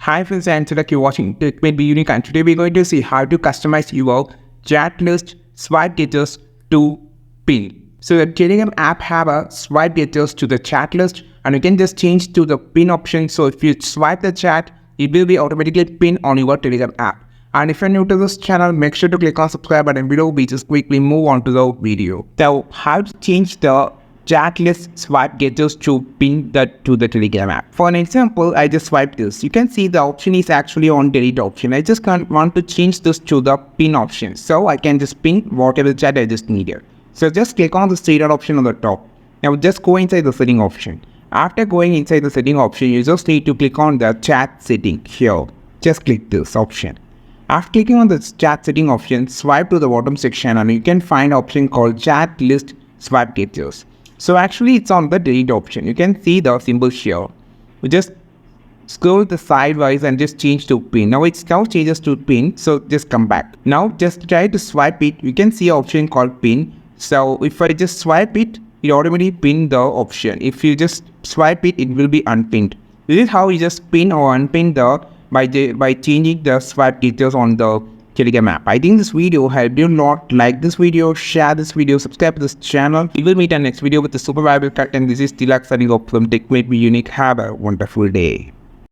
Hi friends, and today you're watching It May Be Unique, and today we're going to see how to customize your chat list swipe getters to pin. So the Telegram app have a swipe getters to the chat list, and you can just change to the pin option. So if you swipe the chat, it will be automatically pinned on your Telegram app. And if you're new to this channel, make sure to click on subscribe button below. We just quickly move on to the video. So how to change the chat list swipe getters to pin that to the Telegram app. For an example, I just swiped this. You can see the option is actually on delete option. I just want to change this to the pin option. So I can just pin whatever chat I just needed. So just click on the stated option on the top. Now just go inside the setting option. After going inside the setting option, you just need to click on the chat setting here. Just click this option. After clicking on the chat setting option, swipe to the bottom section and you can find an option called chat list swipe getters. So actually it's on the delete option. You can see the symbol here. We just scroll the sideways and just change to pin. Now it's now changes to pin, so just come back. Now just try to swipe it. You can see an option called pin. So if I just swipe it, it automatically pin the option. If you just swipe it, it will be unpinned. This is how you just pin or unpin the by changing the swipe details on the Telegram app. I think this video helped you a lot. Like this video, share this video, subscribe to this channel. We will meet in the next video with the super viable content. This is Tilak signing off from Tech May Be Unique. Have a wonderful day.